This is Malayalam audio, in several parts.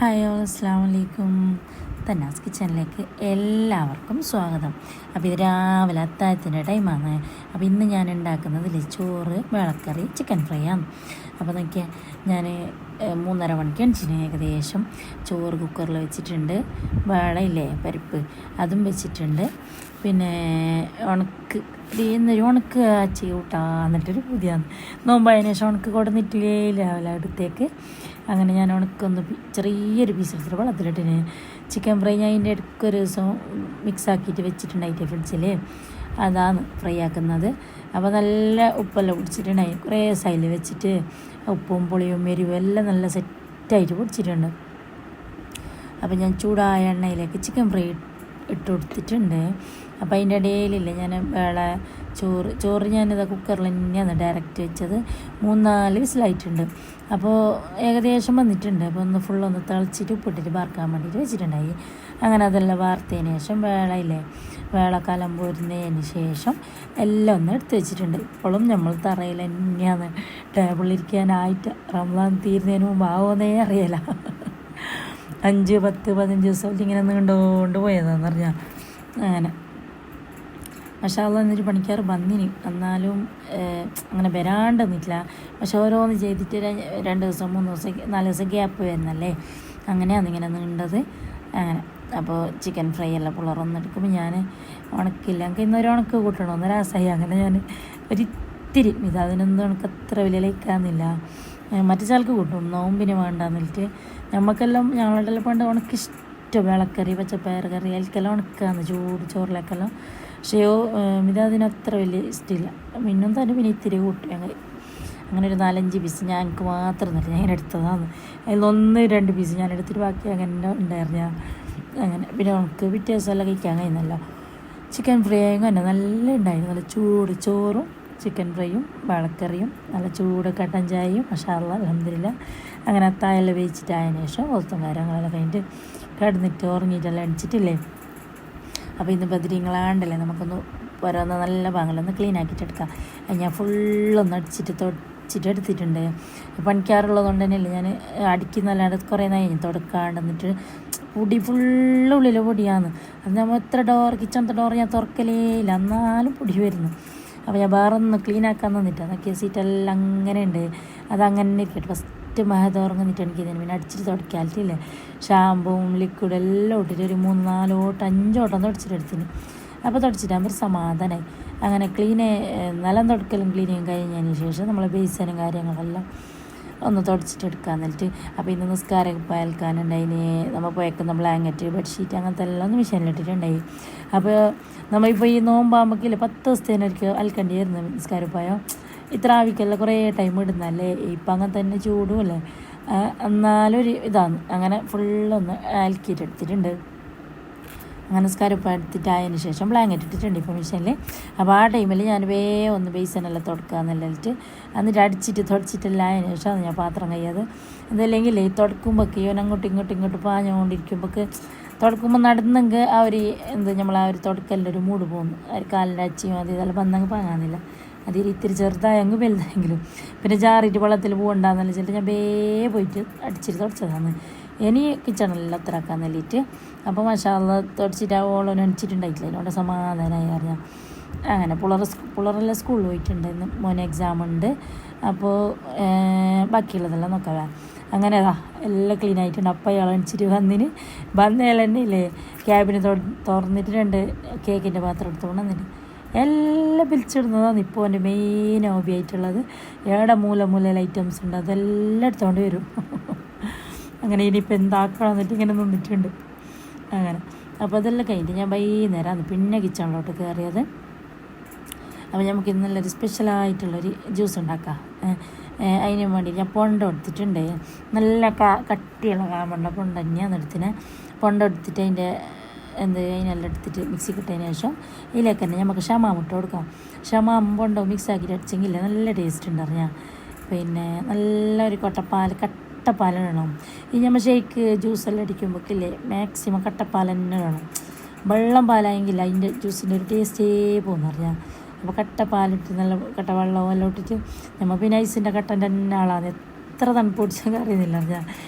ഹായ് ഓൾ അസ്സാം വലൈക്കും. തന്നാസ് കിച്ചണിലേക്ക് എല്ലാവർക്കും സ്വാഗതം. അപ്പോൾ ഇത് രാവിലെ അത്താഴത്തിൻ്റെ ടൈമാണ്. അപ്പോൾ ഇന്ന് ഞാൻ ഉണ്ടാക്കുന്നതിൽ ചോറ്, വെളക്കറി, ചിക്കൻ ഫ്രൈ ആണ്. അപ്പോൾ നോക്കിയാൽ ഞാൻ 3:30 മണിക്ക് എണിച്ചിന്. ഏകദേശം ചോറ് കുക്കറിൽ വെച്ചിട്ടുണ്ട്, വേളയില്ലേ പരിപ്പ് അതും വെച്ചിട്ടുണ്ട്. പിന്നെ ഇന്നൊരു ഉണക്ക് ആച്ചി കൂട്ടാന്നിട്ടൊരു പുതിയ നോമ്പായതിനു ശേഷം ഉണക്ക് കൊടുന്നിട്ടില്ലേ രാവിലെ അടുത്തേക്ക്. അങ്ങനെ ഞാൻ ഉണക്കൊന്ന് ചെറിയൊരു പീസ് എടുത്തിട്ട് വെള്ളത്തിലിട്ടിന്. ചിക്കൻ ഫ്രൈ ഞാൻ അതിൻ്റെ ഇടയ്ക്ക് ഒരു ദിവസം മിക്സാക്കിയിട്ട് വെച്ചിട്ടുണ്ടായിട്ട് ഫ്രിഡ്ജിൽ, അതാണ് ഫ്രൈ ആക്കുന്നത്. അപ്പോൾ നല്ല ഉപ്പെല്ലാം പിടിച്ചിട്ടുണ്ടായി. കുറേ സൈഡിൽ വെച്ചിട്ട് ഉപ്പും പുളിയും എരിവും എല്ലാം നല്ല സെറ്റായിട്ട് പിടിച്ചിട്ടുണ്ട്. അപ്പോൾ ഞാൻ ചൂടായ എണ്ണയിലേക്ക് ചിക്കൻ ഫ്രൈ ഇട്ട് കൊടുത്തിട്ടുണ്ട്. അപ്പോൾ അതിൻ്റെ ഇടയിലില്ല ഞാൻ ചോറ് ഞാനിത് കുക്കറിൽ തന്നെയാണ് ഡയറക്റ്റ് വെച്ചത്. 3-4 വിസിലായിട്ടുണ്ട്. അപ്പോൾ ഏകദേശം വന്നിട്ടുണ്ട്. അപ്പോൾ ഒന്ന് ഫുള്ളൊന്ന് തിളച്ചിട്ട് ഉപ്പിട്ടിട്ട് വാർക്കാൻ വേണ്ടിയിട്ട് വെച്ചിട്ടുണ്ടായി. അങ്ങനെ അതെല്ലാം വാർത്തതിന് ശേഷം വേള കലം പോരുന്നതിന് ശേഷം എല്ലാം ഒന്ന് എടുത്ത് വെച്ചിട്ടുണ്ട്. ഇപ്പോഴും നമ്മൾ തറയിൽ തന്നെയാണ് ടേബിളിലിരിക്കാനായിട്ട്. റംസാൻ തീരുന്നതിന് മുമ്പ് ആവുമെന്നേ അറിയില്ല. 5, 10, 15 ദിവസം ഇങ്ങനെ നീണ്ടുകൊണ്ട് പോയതാന്ന് പറഞ്ഞാൽ. അങ്ങനെ പക്ഷേ എന്നൊരു പണിക്കാർ വന്നിന്, എന്നാലും അങ്ങനെ വരാണ്ട് നിന്നിട്ടില്ല. പക്ഷെ ഓരോന്ന് ചെയ്തിട്ട് 2 ദിവസം 3 ദിവസം 4 ദിവസം ഗ്യാപ്പ് വരുന്നല്ലേ, അങ്ങനെയാണ് ഇങ്ങനെ നീണ്ടത്. അങ്ങനെ അപ്പോൾ ചിക്കൻ ഫ്രൈ എല്ലാം പിള്ളേറൊന്നെടുക്കുമ്പോൾ ഞാൻ ഉണക്കില്ല, എനിക്ക് ഇന്നൊരു ഉണക്ക് കൂട്ടണം, ഒന്നൊരാസായി. അങ്ങനെ ഞാൻ ഒരിത്തിരി അതിനൊന്നും എനിക്ക് അത്ര വലിയ ലയിക്കാന്നില്ല. മറ്റു ചിലക്ക് കൂട്ടും, നോമ്പിന് വേണ്ടാന്നിട്ട്. നമുക്കെല്ലാം ഞങ്ങളുടെ പണ്ട് ഉണക്കിഷ്ടം വിളക്കറി, പച്ചപ്പയർ കറി അതിൽക്കെല്ലാം ഉണക്കാന്ന് ചൂട് ചോറിലേക്കെല്ലാം. പക്ഷേ അതിനത്ര വലിയ ഇഷ്ടമില്ല. മിന്നും തന്നെ പിന്നെ ഇത്തിരി കൂട്ടി അങ്ങനെ ഒരു 4-5 പീസ് ഞാൻ എനിക്ക് മാത്രം നല്ല ഞാൻ എടുത്തതാണ്. അതിൽ 1-2 പീസ് ഞാൻ എടുത്തിട്ട് ബാക്കി അങ്ങനെ ഉണ്ടായിരുന്നു. അങ്ങനെ പിന്നെ നമുക്ക് പിറ്റേ ദിവസമെല്ലാം കഴിക്കാൻ കഴിയുന്നല്ലോ. ചിക്കൻ ഫ്രൈ തന്നെ നല്ല ഉണ്ടായിരുന്നു. നല്ല ചൂട് ചോറും ചിക്കൻ ഫ്രൈയും വെളക്കറിയും നല്ല ചൂട് കട്ടൻ ചായയും മഷാല്ല അൽഹംദുലില്ലാ. അങ്ങനെ അത്താഴെല്ലാം വേവിച്ചിട്ടായതിനു ശേഷം ഒത്തും കാര്യങ്ങളെല്ലാം കഴിഞ്ഞിട്ട് കിടന്നിട്ട് ഉറങ്ങിയിട്ടെല്ലാം അടിച്ചിട്ടില്ലേ. അപ്പോൾ ഇന്ന് ബദ്രീങ്ങളാണ്ടല്ലേ, നമുക്കൊന്ന് ഓരോന്ന് നല്ല ഭാഗങ്ങളൊന്ന് ക്ലീൻ ആക്കിയിട്ട് എടുക്കാം. ഞാൻ ഫുള്ളൊന്ന് തുടച്ചിട്ട് എടുത്തിട്ടുണ്ട്. പണിക്കാറുള്ളത് തന്നെയല്ലേ ഞാൻ അടിക്കുന്നല്ലാണ്ട് കുറേ നേരം തുടക്കാണ്ട് എന്നിട്ട് പൊടി ഫുള്ളുള്ളിൽ പൊടിയാണ്. അത് നമ്മൾ എത്ര കിച്ചണത്തെ ഡോർ ഞാൻ തുറക്കലേ ഇല്ല, എന്നാലും പൊടി വരുന്നു. അപ്പോൾ ഞാൻ വേറെ ഒന്ന് ക്ലീൻ ആക്കാൻ തന്നിട്ട് അതൊക്കെ സീറ്റെല്ലാം അങ്ങനെ ഉണ്ട്. അതങ്ങനെ ഇരിക്കട്ടെ. ഫസ്റ്റ് മഹദോറങ്ങിട്ട് എനിക്ക് ഇതിന് പിന്നെ അടിച്ചിട്ട് തുടക്കാലിട്ടില്ലേ, ഷാമ്പുവും ലിക്വിഡും എല്ലാം ഇട്ടിട്ട് ഒരു 3-4 ഓട്ടം 5 ഓട്ടം തുടച്ചിട്ടെടുത്തിന്. അപ്പോൾ തുടച്ചിട്ടാകുമ്പോൾ ഒരു സമാധാനമായി. അങ്ങനെ നിലം തുടക്കലും ക്ലീനിങ് കഴിഞ്ഞതിന് ശേഷം നമ്മൾ ബേസിനും കാര്യങ്ങളെല്ലാം ഒന്ന് തുടച്ചിട്ടെടുക്കാൻ എന്നിട്ട്. അപ്പോൾ ഇന്ന് നിസ്കാരം അയൽക്കാനുണ്ടായിന്. നമ്മൾ പോയേക്കുന്ന ബ്ലാങ്കറ്റ്, ബെഡ്ഷീറ്റ് അങ്ങനത്തെ എല്ലാം ഒന്ന് മെഷീനിലിട്ടിട്ടുണ്ടായി. അപ്പോൾ നമ്മളിപ്പോൾ ഈ നോമ്പാകുമ്പോഴേക്കില്ല 10 ദിവസത്തേനൊരിക്കൽ അലക്കേണ്ടി വരുന്നു നിസ്കാരപ്പായോ. ഇത്ര ആവിക്കെല്ലാം കുറേ ടൈം ഇടുന്നല്ലേ, ഇപ്പം അങ്ങനെ തന്നെ ചൂടുമല്ലേ, എന്നാലൊരു ഇതാണ്. അങ്ങനെ ഫുള്ളൊന്ന് അലക്കിയിട്ടെടുത്തിട്ടുണ്ട്. അങ്ങനെ സ്കാരപ്പ് എടുത്തിട്ടായതിന് ശേഷം ബ്ലാങ്കറ്റ് ഇട്ടിട്ടുണ്ട് ഇപ്പോൾ മെഷീനിൽ. അപ്പോൾ ആ ടൈമിൽ ഞാൻ ഒന്ന് ബേസിനെല്ലാം തുടക്കാമെന്നില്ലിട്ട് എന്നിട്ട് അടിച്ചിട്ട് തുടച്ചിട്ടെല്ലാം ആയതിനു ശേഷം ഞാൻ പാത്രം കഴിയാതെ. അതല്ലെങ്കിൽ ഈ തുടക്കുമ്പോഴേക്ക് അങ്ങോട്ടും ഇങ്ങോട്ടും പാഞ്ഞുകൊണ്ടിരിക്കുമ്പോഴേക്ക് തുടക്കുമ്പോൾ നടന്നെങ്കിൽ നമ്മൾ ആ ഒരു തുടക്കലിൻ്റെ ഒരു മൂട് പോകുന്നു. കാലിൻ്റെ അച്ചിയും ഇതെല്ലാം വന്നെങ്കിൽ പാങ്ങാന്നില്ല. അതിൽ ഇത്തിരി ചെറുതായെങ്കിൽ വലുതായെങ്കിലും പിന്നെ ജാറിയിട്ട് വെള്ളത്തിൽ പോകണ്ടെന്നല്ല വെച്ചിട്ട് ഞാൻ പോയിട്ട് അടിച്ചിട്ട് തുടച്ചതാണ്. ഇനി കിച്ചണെല്ലാം അത്രക്കാൻ നല്ലിയിട്ട്. അപ്പോൾ മഷാല്ല തുടച്ചിട്ട് ഓളോനെ അടിച്ചിട്ടുണ്ടായിട്ടില്ല, എന്നോട് സമാധാനമായി അറിയാം. അങ്ങനെ പിള്ളേരെല്ലാം സ്കൂളിൽ പോയിട്ടുണ്ടായിരുന്നു. മോനെ എക്സാം ഉണ്ട്. അപ്പോൾ ബാക്കിയുള്ളതെല്ലാം നോക്കാം. അങ്ങനെ എല്ലാം ക്ലീൻ ആയിട്ടുണ്ട്. അപ്പം അയാൾ അടിച്ചിട്ട് വന്നയാൾ തന്നെ ഇല്ലേ ക്യാബിന് തുറന്നിട്ട് 2 കേക്കിൻ്റെ പാത്രം എടുത്തുകൊണ്ട് വന്നിട്ട് എല്ലാം പിരിച്ചിടുന്നതാണ് ഇപ്പോൾ എൻ്റെ മെയിൻ ഹോബി ആയിട്ടുള്ളത്. ഏടെ മൂല ഐറ്റംസ് ഉണ്ട് അതെല്ലാം എടുത്തുകൊണ്ട് വരും. അങ്ങനെ ഇനിയിപ്പോൾ എന്താക്കണം എന്നിട്ട് ഇങ്ങനെ നിന്നിട്ടുണ്ട്. അങ്ങനെ അപ്പോൾ അതെല്ലാം കഴിഞ്ഞിട്ട് ഞാൻ വൈകുന്നേരമാണ് പിന്നെ കിച്ചണിലോട്ട് കയറിയത്. അപ്പോൾ നമുക്ക് നല്ലൊരു സ്പെഷ്യലായിട്ടുള്ളൊരു ജ്യൂസ് ഉണ്ടാക്കാം. അതിന് വേണ്ടി ഞാൻ പൊണ്ട എടുത്തിട്ടുണ്ട്. നല്ല കട്ടിയുള്ള കാമ്പുള്ള പൊണ്ട തന്നെയാണ് എടുത്തിന്. പൊണ്ട എടുത്തിട്ട് അതിനെല്ലാം എടുത്തിട്ട് മിക്സി കിട്ടിയതിന് ശേഷം ഇതിലേക്ക് തന്നെ നമുക്ക് ഷമാമിട്ട് കൊടുക്കാം. ഷമാമ്പുണ്ടോ മിക്സ് ആക്കിയിട്ട് അടിച്ചെങ്കിൽ നല്ല ടേസ്റ്റ് ഉണ്ടായിരുന്നു. പിന്നെ നല്ലൊരു കട്ടപ്പാൽ വേണം. ഈ നമ്മൾ ഷേക്ക് ജ്യൂസെല്ലാം അടിക്കുമ്പോഴേക്കില്ലേ മാക്സിമം കട്ടപ്പാൽ തന്നെ വേണം. വെള്ളം പാലായെങ്കിൽ അതിൻ്റെ ജ്യൂസിൻ്റെ ഒരു ടേസ്റ്റേ പോകുന്നു പറഞ്ഞാൽ. അപ്പോൾ കട്ടപ്പാലിട്ട് നല്ല കട്ട വെള്ളവും എല്ലാം ഇട്ടിട്ട് നമ്മൾ പിന്നെ ഐസിൻ്റെ കട്ടൻ്റെ തന്നെ ആളാണ് എത്ര തണുപ്പ് കുടിച്ചാൽ അറിയുന്നില്ല ഞാൻ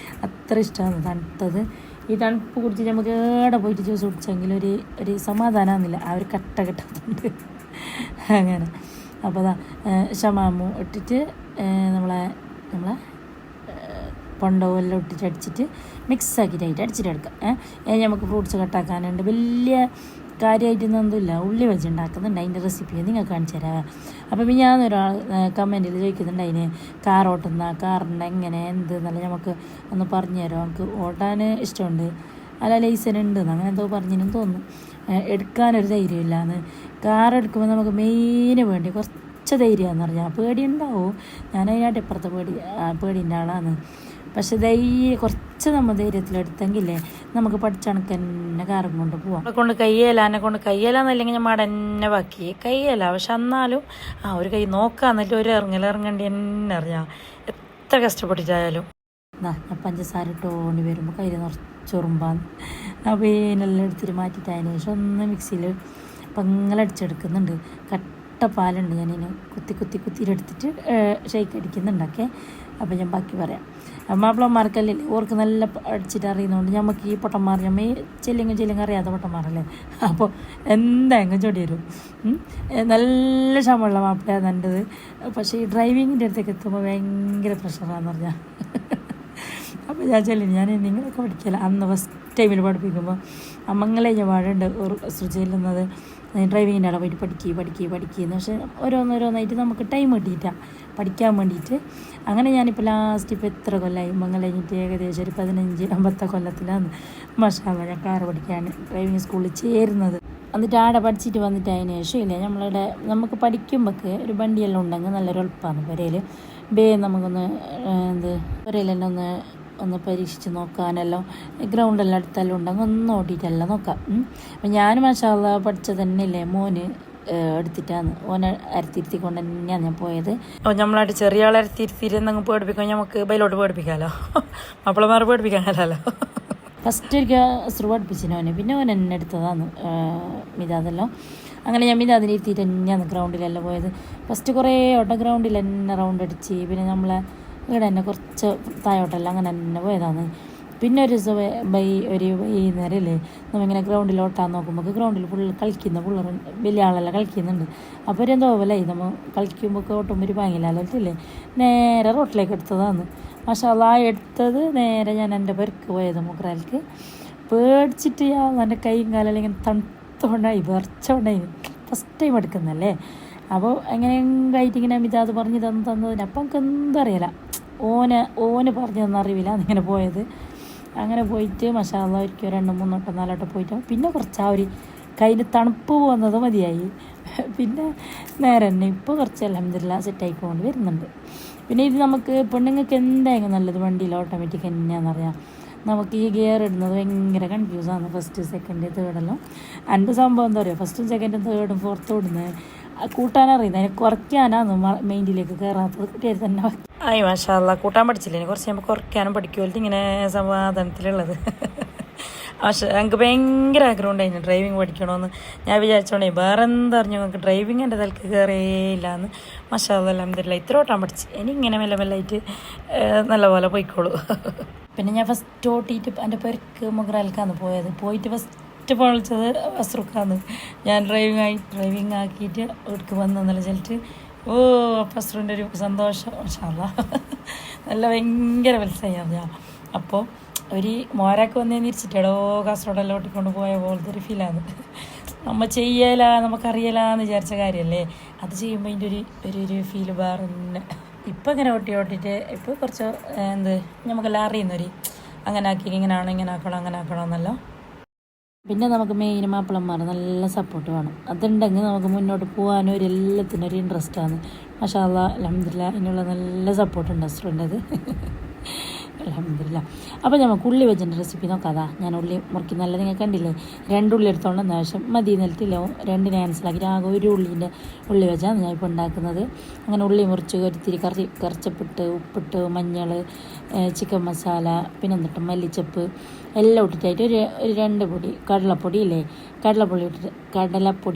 അത്ര ഇഷ്ടമാണ് തണുത്തത്. ഈ തണുപ്പ് കുടിച്ച് നമുക്ക് ഏടെ പോയിട്ട് ജ്യൂസ് കുടിച്ചെങ്കിൽ ഒരു സമാധാനമാകുന്നില്ല, ആ ഒരു കട്ട കിട്ടാത്തതുണ്ട് അങ്ങനെ. അപ്പോൾ അതാ ഷമാമു ഇട്ടിട്ട് നമ്മളെ പൊണ്ടവെല്ലാം ഇട്ടിട്ട് അടിച്ചിട്ട് മിക്സ് ആക്കിയിട്ട് അടിച്ചിട്ടെടുക്കാം. നമുക്ക് ഫ്രൂട്ട്സ് കട്ടാക്കാനുണ്ട്, വലിയ കാര്യമായിട്ടൊന്നുമില്ല, ഉള്ളി വെച്ചുണ്ടാക്കുന്നുണ്ട്. അതിൻ്റെ റെസിപ്പി നിങ്ങൾക്ക് കാണിച്ചു തരാം. അപ്പം ഞാനൊരാൾ കമൻറ്റിൽ ചോദിക്കുന്നുണ്ട് അതിന് കാർ ഓട്ടുന്ന കാറിൻ്റെ എങ്ങനെ എന്ത് എന്നല്ല നമുക്ക് ഒന്ന് പറഞ്ഞു തരാം. നമുക്ക് ഓട്ടാൻ ഇഷ്ടമുണ്ട്, അല്ല ലൈസൻസ് ഉണ്ടെന്ന് അങ്ങനെ എന്തോ പറഞ്ഞെന്ന് തോന്നുന്നു. എടുക്കാനൊരു ധൈര്യമില്ലാന്ന്. കാർ എടുക്കുമ്പോൾ നമുക്ക് മെയിന് വേണ്ടി കുറച്ച് ധൈര്യമാണെന്ന് പറഞ്ഞാൽ പേടിയുണ്ടാവും. ഞാൻ അതിനായിട്ട് ഇപ്പുറത്തെ പേടിൻ്റെ ആളാണ്. പക്ഷെ കുറച്ച് നമ്മൾ ധൈര്യത്തിലെടുത്തെങ്കിലേ നമുക്ക് പഠിച്ചണക്ക് തന്നെ കാറും കൊണ്ട് പോവാം. എന്നെ കൊണ്ട് കയ്യേലാന്നല്ലെങ്കിൽ ഞാൻ മടന്നെ ബാക്കി കയ്യേല. പക്ഷെ എന്നാലും ഒരു കൈ നോക്കാന്നില്ല, ഒരു ഇറങ്ങേണ്ടി തന്നെ അറിയാം എത്ര കഷ്ടപ്പെട്ടിട്ടായാലും. ഞാൻ പഞ്ചസാര ഇട്ടുകൊണ്ട് വരുമ്പോൾ കയ്യിൽ നിറച്ചുറുമ്പാന്ന്. അപ്പോൾ ഇതിനെല്ലാം എടുത്തിട്ട് മാറ്റിയിട്ട് അതിന് ശേഷം ഒന്ന് മിക്സിയിൽ പങ്ങലടിച്ചെടുക്കുന്നുണ്ട്. കട്ട പാലുണ്ട്, ഞാനിതിന് കുത്തിയിട്ടെടുത്തിട്ട് ഷേക്ക് അടിക്കുന്നുണ്ടൊക്കെ. അപ്പോൾ ഞാൻ ബാക്കി പറയാം. മാപ്പിളമാർക്കല്ലേ ഓർക്ക് നല്ല അടിച്ചിട്ട് അറിയുന്നതുകൊണ്ട് നമുക്ക് ഈ പൊട്ടന്മാർ നമ്മൾ ചെല്ലിങ്ങ് അറിയാത്ത പൊട്ടന്മാരല്ലേ. അപ്പോൾ എന്തായെങ്കിലും ചൊടി വരും. നല്ല ശമ്പളമുള്ള മാപ്പിളയാണ് എൻ്റെത്. പക്ഷേ ഈ ഡ്രൈവിങ്ങിൻ്റെ അടുത്തേക്ക് എത്തുമ്പോൾ ഭയങ്കര പ്രഷറാന്ന് പറഞ്ഞാൽ. അപ്പോൾ ഞാൻ ഞാൻ നിങ്ങളൊക്കെ പഠിക്കില്ല. അന്ന് ഫസ്റ്റ് ടൈമിൽ പഠിപ്പിക്കുമ്പോൾ അമ്മങ്ങളെ ഞാൻ പാടുണ്ട് ചെല്ലുന്നത് ഡ്രൈവിങ്ങിൻ്റെ അവിടെ പോയിട്ട് പഠിക്കുകയെന്ന്. പക്ഷേ ഓരോന്നായിട്ട് നമുക്ക് ടൈം കിട്ടിയിട്ടാണ് പഠിക്കാൻ വേണ്ടിയിട്ട്. അങ്ങനെ ഞാനിപ്പോൾ ലാസ്റ്റ് ഇപ്പോൾ എത്ര കൊല്ലമായി മംഗലം കഴിഞ്ഞിട്ട് ഏകദേശം ഒരു 15-50 കൊല്ലത്തിലാണ് മാഷാഅല്ലാഹ് ഞാൻ കാറ് പഠിക്കാൻ ഡ്രൈവിംഗ് സ്കൂളിൽ ചേരുന്നത്. എന്നിട്ട് ആടെ പഠിച്ചിട്ട് വന്നിട്ട് അതിന് ശേഷം ഇല്ലേ നമുക്ക് പഠിക്കുമ്പോഴൊക്കെ ഒരു വണ്ടിയെല്ലാം ഉണ്ടെങ്കിൽ നല്ലൊരു എളുപ്പമാണ്. പെരയിൽ നമുക്കൊന്ന് പെരയിലെല്ലാം ഒന്ന് പരീക്ഷിച്ച് നോക്കാനല്ലോ ഗ്രൗണ്ടെല്ലാം അടുത്തെല്ലാം ഉണ്ടെങ്കിൽ ഒന്ന് ഓടിയിട്ടെല്ലാം നോക്കാം. അപ്പം ഞാൻ മാഷാഅല്ലാഹ് പഠിച്ചത് തന്നെയല്ലേ മോന് എടുത്തിട്ടാണ് ഓനെ അരത്തിരുത്തിക്കൊണ്ട് തന്നെയാണ് ഞാൻ പോയത്. അപ്പോൾ നമ്മളായിട്ട് ചെറിയ ആളെ അരത്തിരുത്തിരുന്നങ്ങ് പേടിപ്പിക്കാൻ നമുക്ക് ബൈലോട്ട് പേടിപ്പിക്കാമല്ലോ, മാപ്പിളമാർ പേടിപ്പിക്കാനല്ലോ. ഫസ്റ്റ് ഒരിക്കൽ അസ്രു പഠിപ്പിച്ചിന് ഓനെ, പിന്നെ ഓൻ എന്നെ എടുത്തതാണ് മിതാദെല്ലാം. അങ്ങനെ ഞാൻ മിതാദിനെ ഇരുത്തിയിട്ട് തന്നെയാണ് ഗ്രൗണ്ടിലെല്ലാം പോയത്. ഫസ്റ്റ് കുറേ ഓട്ടം ഗ്രൗണ്ടിൽ തന്നെ റൗണ്ട് അടിച്ച്, പിന്നെ നമ്മളെ ഇവിടെ തന്നെ കുറച്ച് തായോട്ടല്ല അങ്ങനെ തന്നെ പോയതാണ്. പിന്നെ ഒരു ദിവസം വൈകുന്നേരമല്ലേ നമ്മളിങ്ങനെ ഗ്രൗണ്ടിൽ ഓട്ടാൻ നോക്കുമ്പോൾ ഗ്രൗണ്ടിൽ കളിക്കുന്ന പിള്ളേർ വലിയ ആളെല്ലാം കളിക്കുന്നുണ്ട്. അപ്പോൾ എന്തോ പോലെ നമ്മൾ കളിക്കുമ്പോൾ ഓട്ടുമ്പോൾ ഒരു ഭയങ്കരല്ലേ നേരെ റോട്ടിലേക്ക് എടുത്തതാണ്. മാഷാഅല്ലാഹ് എടുത്തത് നേരെ ഞാൻ എൻ്റെ പെരക്ക് പോയത് മുക്രാൽക്ക്. പേടിച്ചിട്ട് എൻ്റെ കൈയും കാലെല്ലാം ഇങ്ങനെ തണുത്തോണ്ടായി വിറച്ചോണ്ടായി. First time എടുക്കുന്നല്ലേ. അപ്പോൾ എങ്ങനെയെങ്കിലും ഇങ്ങനെ മിതാദ് പറഞ്ഞ് തന്നതിന് അപ്പം നമുക്ക് എന്താ അറിയില്ല, ഓന് പറഞ്ഞു തന്നറിയില്ല അതിങ്ങനെ പോയത്. അങ്ങനെ പോയിട്ട് മാഷാഅല്ലാഹ് ഒരിക്കൽ 2-3 വട്ടം 4 വട്ടം പോയിട്ട് പിന്നെ കുറച്ച് ആ ഒരു കയ്യിൽ തണുപ്പ് പോകുന്നത് മതിയായി. പിന്നെ നേരെ തന്നെ ഇപ്പോൾ കുറച്ച് അൽഹംദുലില്ലാഹ് സെറ്റായിക്കൊണ്ട് വരുന്നുണ്ട്. പിന്നെ ഇത് നമുക്ക് പെണ്ണുങ്ങൾക്ക് എന്തായാലും നല്ലത് വണ്ടിയിൽ ഓട്ടോമാറ്റിക് തന്നെയാണെന്നറിയാം. നമുക്ക് ഈ ഗിയർ ഇടുന്നത് ഭയങ്കര കൺഫ്യൂസാണ്. ഫസ്റ്റ് സെക്കൻഡ് തേർഡെല്ലാം എൻ്റെ സംഭവം എന്താ പറയുക, ഫസ്റ്റും സെക്കൻഡും തേർഡും ഫോർത്തും ഇടുന്നത് കൂട്ടാനറിയുന്നത്, അതിനെ കുറയ്ക്കാനാണ് മൈൻഡിലേക്ക് കയറാത്തത്. കുട്ടികൾ തന്നെ മാഷാഅല്ലാഹ് കൂട്ടാൻ പഠിച്ചില്ലേ, കുറച്ച് കഴിയുമ്പോൾ കുറയ്ക്കാനും പഠിക്കുമല്ലോ ഇങ്ങനെ സമാധാനത്തിലുള്ളത്. പക്ഷേ എനിക്ക് ഭയങ്കര ആഗ്രഹം ഉണ്ടായിരുന്നു ഡ്രൈവിങ് പഠിക്കണമെന്ന്. ഞാൻ വിചാരിച്ചോണ്ടേ വേറെ എന്താ പറഞ്ഞു നമുക്ക് ഡ്രൈവിങ് എൻ്റെ തലക്ക് കയറിയില്ലാന്ന്. മാഷാഅല്ലാഹ് അൽഹംദുലില്ലാഹ് ഇത്ര ഓട്ടാൻ പഠിച്ച് ഇനി ഇങ്ങനെ മെല്ലെ നല്ലപോലെ പോയിക്കോളൂ. പിന്നെ ഞാൻ ഫസ്റ്റ് ഓട്ടിയിട്ട് എൻ്റെ പെരക്ക് മുഗ്രാൽക്കാണ് പോയിട്ട് ഫസ്റ്റ് പൊളിച്ചത് അസ്രുക്കാന്ന്. ഞാൻ ഡ്രൈവിങ് ആക്കിയിട്ട് ഇവിടേക്ക് വന്നെന്നല്ല ചെല്ലിട്ട് അസ്രുവിൻ്റെ ഒരു സന്തോഷം മാഷാഅല്ലാഹ് നല്ല ഭയങ്കര വത്സമായി അറിയാം. അപ്പോൾ ഒരു മോരാക്ക് വന്നേന്ന് ഇരിച്ചിട്ടോ കാസർഗോഡെല്ലാം ഓട്ടിക്കൊണ്ട് പോയ പോലത്തെ ഒരു ഫീലാണ്. നമ്മൾ നമുക്കറിയലാന്ന് വിചാരിച്ച കാര്യമല്ലേ, അത് ചെയ്യുമ്പോൾ അതിൻ്റെ ഒരു ഫീല് വേറെ തന്നെ. ഇപ്പം ഇങ്ങനെ ഓട്ടിയിട്ട് ഇപ്പോൾ കുറച്ച് നമുക്കെല്ലാം അറിയുന്നൊരു അങ്ങനെ ആക്കി ഇങ്ങനെ ആക്കണം എന്നല്ലോ. പിന്നെ നമുക്ക് മെയിൻ മാപ്പിളന്മാർ നല്ല സപ്പോർട്ട് വേണം. അതുണ്ടെങ്കിൽ നമുക്ക് മുന്നോട്ട് പോകാനും എല്ലാത്തിനും ഒരു ഇൻട്രസ്റ്റാണ്. മാഷാഅല്ലാഹ് അൽഹംദുലില്ലാഹ് ഇതിനുള്ള നല്ല സപ്പോർട്ടുണ്ട് അസ്രുവിൻ്റെത്. അൽഹംദുലില്ലാഹ്. അപ്പോൾ നമുക്ക് ഉള്ളി വെച്ചിൻ്റെ റെസിപ്പി നോക്കാതാ. ഞാൻ ഉള്ളി മുറിക്ക് നല്ല നിങ്ങൾ കണ്ടില്ലേ, 2 ഉള്ളി എടുത്തോണ്ടെന്ന് ആവശ്യം മതി നിലത്തില്ലോ 2 ക്യാൻസലാക്കി ആകെ 1 ഉള്ളി വെച്ചാണ് ഞാൻ ഇപ്പോൾ ഉണ്ടാക്കുന്നത്. അങ്ങനെ ഉള്ളി മുറിച്ച് ഒരിത്തിരി കറിച്ചപ്പിട്ട് ഉപ്പിട്ട് മഞ്ഞൾ ചിക്കൻ മസാല പിന്നെ എന്നിട്ട് മല്ലിച്ചപ്പ് എല്ലാം ഇട്ടിട്ടായിട്ട് ഒരു 2 പൊടി കടലപ്പൊടി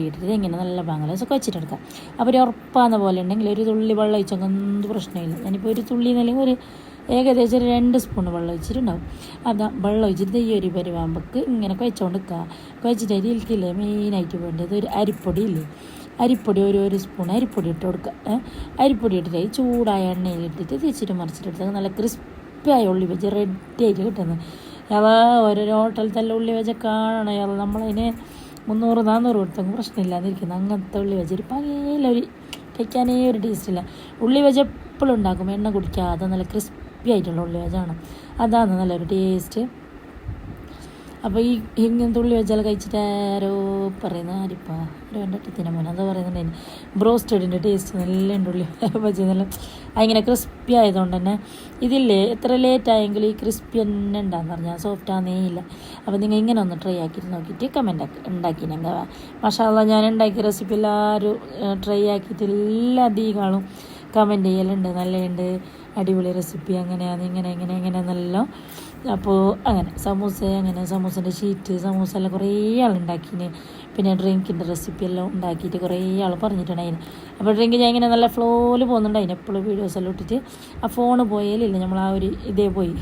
ഇട്ടിട്ട് ഇങ്ങനെ നല്ല പാങ്ങല വെച്ചിട്ടെടുക്കാം. അപ്പോൾ ഒരു ഉറപ്പാകുന്ന പോലെ ഉണ്ടെങ്കിൽ ഒരു തുള്ളി വെള്ളം ഒഴിച്ചൊക്കെ എന്ത് പ്രശ്നമില്ല. ഞാനിപ്പോൾ ഒരു തുള്ളി എന്നല്ലെങ്കിൽ ഒരു ഏകദേശം ഒരു 2 സ്പൂൺ വെള്ളം ഒഴിച്ചിട്ടുണ്ടാവും. അതാ വെള്ളം ഒഴിച്ചിട്ട് ഈ ഒരു പരിവാകുമ്പോൾക്ക് ഇങ്ങനെ കുഴച്ചുകൊണ്ട് നിൽക്കുക. കുഴച്ചിട്ട് അരിയിലേക്കില്ലേ മെയിനായിട്ട് വേണ്ടത് ഒരു അരിപ്പൊടി ഇല്ലേ, അരിപ്പൊടി ഒരു സ്പൂൺ അരിപ്പൊടി ഇട്ട് കൊടുക്കുക. അരിപ്പൊടി ഇട്ടിട്ട് ചൂടായ എണ്ണയിലിട്ടിട്ട് തിരിച്ചിട്ട് മറിച്ചിട്ടെടുത്ത് നല്ല ക്രിസ്പിയായ ഉള്ളി വെച്ച് റെഡി ആയിട്ട് കിട്ടുന്നത്. ഓരോരോ ഹോട്ടലത്തെ ഉള്ളി വെച്ച കാണണം. നമ്മളതിന് 300-400 കൊടുത്തെങ്കിൽ പ്രശ്നമില്ലാതിരിക്കുന്നത്. അങ്ങനത്തെ ഉള്ളി വെച്ചൊരു പകയിലൊരു കഴിക്കാനേ ഒരു ടേസ്റ്റില്ല. ഉള്ളി വെച്ച് എപ്പോഴും ഉണ്ടാക്കും, എണ്ണ കുടിക്കാതെ നല്ല ക്രിസ്പി ആയിട്ടുള്ള ഉള്ളി വെച്ചാണ്, അതാണ് നല്ലൊരു ടേസ്റ്റ്. അപ്പോൾ ഈ ഇങ്ങനത്തെ ഉള്ളി വെച്ചാൽ കഴിച്ചിട്ട് ആരോ പറയുന്നത് ആരിപ്പാ ഒരു എൻ്റെ അട്ടത്തിൻ്റെ മോനെ എന്താ പറയുന്നുണ്ടായിരുന്നു, ബ്രോസ്റ്റഡിൻ്റെ ടേസ്റ്റ് നല്ല ഉണ്ട് ഉള്ളി വെച്ച് നല്ല അങ്ങനെ ക്രിസ്പി ആയതുകൊണ്ട് തന്നെ ഇതില്ലേ എത്ര ലേറ്റ് ആയെങ്കിലും ഈ ക്രിസ്പി തന്നെ ഉണ്ടാകുന്ന പറഞ്ഞാൽ സോഫ്റ്റ് ആകുന്നേ ഇല്ല. അപ്പോൾ നിങ്ങൾ ഇങ്ങനെ ഒന്ന് ട്രൈ ആക്കിയിട്ട് നോക്കിയിട്ട് കമൻ്റ് ഉണ്ടാക്കിനെങ്കിൽ മാഷാഅല്ലാ ഞാൻ ഉണ്ടാക്കിയ റെസിപ്പി എല്ലാവരും ട്രൈ ആക്കിയിട്ട് എല്ലാ അധികങ്ങളും കമൻറ്റ് ചെയ്യലുണ്ട്, നല്ലതുണ്ട്, അടിപൊളി റെസിപ്പി, അങ്ങനെയാണ് എങ്ങനെയാണെന്നെല്ലാം. അപ്പോൾ അങ്ങനെ സമൂസേൻ്റെ ഷീറ്റ് സമൂസ എല്ലാം കുറേ ആളുണ്ടാക്കിന്. പിന്നെ ഡ്രിങ്കിൻ്റെ റെസിപ്പി എല്ലാം ഉണ്ടാക്കിയിട്ട് കുറേ ആൾ പറഞ്ഞിട്ടുണ്ടായിന്. അപ്പോൾ ഡ്രിങ്ക് ഞാൻ ഇങ്ങനെ നല്ല ഫ്ലോയിൽ പോകുന്നുണ്ടായിന്, എപ്പോഴും വീഡിയോസ് എല്ലാം ഇട്ടിട്ട് ആ ഫോണ് പോയാലില്ല നമ്മൾ ആ ഒരു ഇതേ പോയി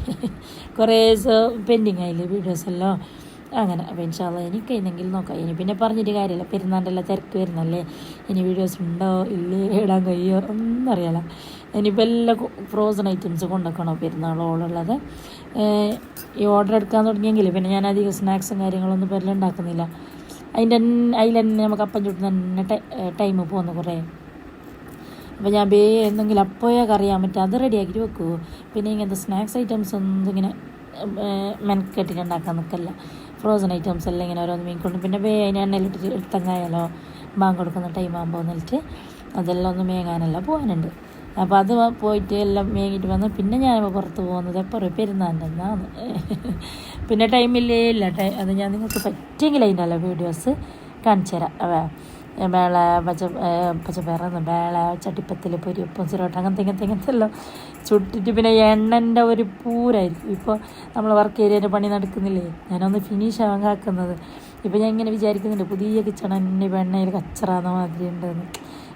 കുറേ പെൻഡിങ് ആയില്ലേ വീഡിയോസ് എല്ലാം. അങ്ങനെ അപ്പോൾ ഇൻഷാല്ലാ ഇനി കഴിഞ്ഞെങ്കിൽ നോക്കാം. ഇനി പിന്നെ പറഞ്ഞിട്ട് കാര്യമില്ല, പെരുന്നാളിൻ്റെ എല്ലാം തിരക്ക് വരുന്നല്ലേ, ഇനി വീഡിയോസ് ഉണ്ടോ ഇല്ലേ ഇടാൻ കഴിയോ ഒന്നും അറിയാല. ഇനിയിപ്പോൾ എല്ലാം ഫ്രോസൺ ഐറ്റംസ് കൊണ്ടുവെക്കണോ പെരുന്നാളോളുള്ളത്. ഈ ഓർഡർ എടുക്കാൻ തുടങ്ങിയെങ്കിൽ പിന്നെ ഞാൻ അധികം സ്നാക്സും കാര്യങ്ങളൊന്നും പേരിൽ ഉണ്ടാക്കുന്നില്ല. അതിൽ തന്നെ നമുക്ക് അപ്പം ചുട്ട് തന്നെ ടൈം പോകുന്നു കുറേ. അപ്പോൾ ഞാൻ എന്തെങ്കിലും അപ്പോഴേ അറിയാൻ പറ്റും അത് റെഡിയാക്കിയിട്ട് വെക്കുമോ. പിന്നെ ഇങ്ങനത്തെ സ്നാക്സ് ഐറ്റംസ് ഒന്നും ഇങ്ങനെ മെനക്കെട്ടിട്ട് ഉണ്ടാക്കാൻ നിൽക്കല്ല. ഫ്രോസൺ ഐറ്റംസ് എല്ലാം ഇങ്ങനെ ഓരോന്ന് മീൻകൊണ്ട് പിന്നെ അതിന് എണ്ണയിലിട്ടിട്ട് എടുത്തങ്ങായാലോ ബാങ്ക് കൊടുക്കുന്ന ടൈം ആകുമ്പോൾ എന്നിട്ട് അതെല്ലാം ഒന്ന് മേങ്ങാനെല്ലാം പോകാനുണ്ട്. അപ്പോൾ അത് പോയിട്ട് എല്ലാം മേങ്ങിയിട്ട് വന്ന് പിന്നെ ഞാനിപ്പോൾ പുറത്ത് പോകുന്നത് എപ്പോഴും പെരുന്നാളിൻ്റെ എന്നാണ്. പിന്നെ ടൈമില്ലേ ഇല്ല അത് ഞാൻ നിങ്ങൾക്ക് പറ്റിയെങ്കിൽ അതിൻ്റെ വീഡിയോസ് കാണിച്ചു തരാം. വേള പച്ചപ്പയറന്ന് വേള ചട്ടിപ്പത്തിൽ പൊരിയപ്പം ചിരോട്ട അങ്ങനത്തെ എല്ലാം ചുട്ടിട്ട് പിന്നെ എണ്ണൻ്റെ ഒരു പൂരായിരിക്കും. ഇപ്പോൾ നമ്മൾ വർക്ക് ഏരിയയുടെ പണി നടക്കുന്നില്ലേ, ഞാനൊന്ന് ഫിനിഷ് ആവാൻ കാക്കുന്നത്. ഇപ്പോൾ ഞാൻ ഇങ്ങനെ വിചാരിക്കുന്നുണ്ട് പുതിയ കിച്ചൺ തന്നെ ഇപ്പോൾ എണ്ണയിൽ കച്ചറാന്ന മാതിരി ഉണ്ടെന്ന്.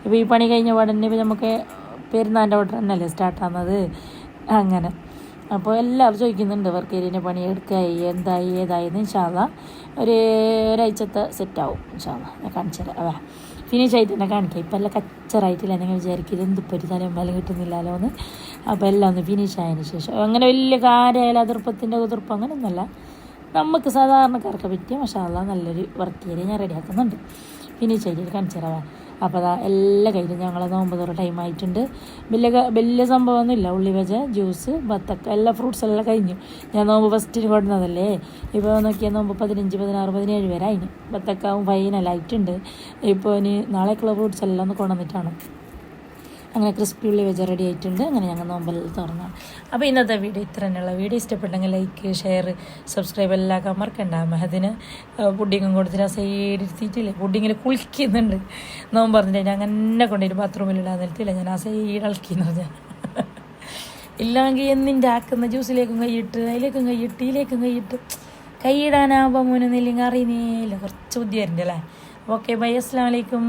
ഇപ്പോൾ ഈ പണി കഴിഞ്ഞ പാടന്നെ ഇപ്പോൾ നമുക്ക് പെരുന്നാളിൻ്റെ ഓർഡർ തന്നെയല്ലേ സ്റ്റാർട്ടാകുന്നത് അങ്ങനെ. അപ്പോൾ എല്ലാവരും ചോദിക്കുന്നുണ്ട് വർക്ക് ഏരിയൻ്റെ പണി എടുക്കായി എന്തായി ഏതായെന്ന്. ഇൻഷാല്ലാ ഒരാഴ്ചത്തെ സെറ്റാവും ഇൻഷാല്ലാ, ഞാൻ കാണിച്ചു തരാം. ഫിനിഷ് ആയിട്ട് തന്നെ കാണിക്കാം. ഇപ്പം എല്ലാം കച്ചറായിട്ടില്ല, നിങ്ങൾ വിചാരിക്കും ഇതെന്തിപ്പോൾ ഒരു തലമ്പലം കിട്ടുന്നില്ലല്ലോ എന്ന്. അപ്പോൾ എല്ലാം ഒന്ന് ഫിനിഷ് ആയതിന് ശേഷം അങ്ങനെ വലിയ കാര്യമായാലും അതിർപ്പത്തിൻ്റെ കുതിർപ്പം അങ്ങനെയൊന്നുമല്ല, നമുക്ക് സാധാരണക്കാർക്ക് പറ്റിയ മാഷാഅല്ലാ നല്ലൊരു വർക്ക് ഏരിയ ഞാൻ റെഡിയാക്കുന്നുണ്ട്. ഫിനിഷ് ആയിട്ട് കാണിച്ചു തരാം. അപ്പോൾ അതാ എല്ലാ കഴിഞ്ഞു ഞങ്ങളെ നോമ്പ് തുറ ടൈം ആയിട്ടുണ്ട്. വലിയ സംഭവമൊന്നുമില്ല, ഉള്ളി വെച്ച ജ്യൂസ് ബത്തക്ക എല്ലാ ഫ്രൂട്ട്സ് എല്ലാം കഴിഞ്ഞു. ഞാൻ നോമ്പ് ഫസ്റ്റിന് കൊടുക്കുന്നതല്ലേ. ഇപ്പോൾ നോക്കിയാൽ നോമ്പ് 15, 16, 17 വരെ അതിന് ബത്തക്കാവും ഫൈനലായിട്ടുണ്ട്. ഇപ്പോൾ ഇനി നാളേക്കുള്ള ഫ്രൂട്ട്സ് എല്ലാം ഒന്ന് കൊണ്ടുവന്നിട്ടാണ്. അങ്ങനെ ക്രിസ്പി ഉള്ളി വെച്ച് റെഡി ആയിട്ടുണ്ട്. അങ്ങനെ ഞങ്ങൾ നോമ്പെല്ലാം തുറന്നാണ്. അപ്പോൾ ഇന്നത്തെ വീഡിയോ ഇത്ര തന്നെയുള്ള വീഡിയോ ഇഷ്ടപ്പെട്ടെങ്കിൽ ലൈക്ക് ഷെയർ സബ്സ്ക്രൈബ് എല്ലാം മറക്കണ്ട. അതിന് പുഡിങ്ങും കൊടുത്തിട്ട് ആ സൈഡിരുത്തിയിട്ടില്ലേ, പുഡിങ്ങിൽ കുളിക്കുന്നുണ്ട് നോമ്പ് പറഞ്ഞിട്ട് ഞാൻ അങ്ങനെ കൊണ്ടുപോയിട്ട് ബാത്റൂമിലിടാൻ നിലത്തില്ല, ഞാൻ ആ സൈഡ് ഇളക്കിന്ന് പറഞ്ഞാൽ ഇല്ലെങ്കിൽ എന്നിൻ്റെ ആക്കുന്ന ജ്യൂസിലേക്കും കൈയിട്ട് അതിലേക്കും കൈയിട്ട് ഇതിലേക്കും കൈയിട്ട് കൈയിടാനാകുമ്പോൾ മുന്നില്ലെങ്കിൽ അറിയുന്നേയില്ല, കുറച്ച് ബുദ്ധിയായിരുന്നു അല്ലേ. ഓക്കെ ബൈ, അസ്സലാമു അലൈക്കും.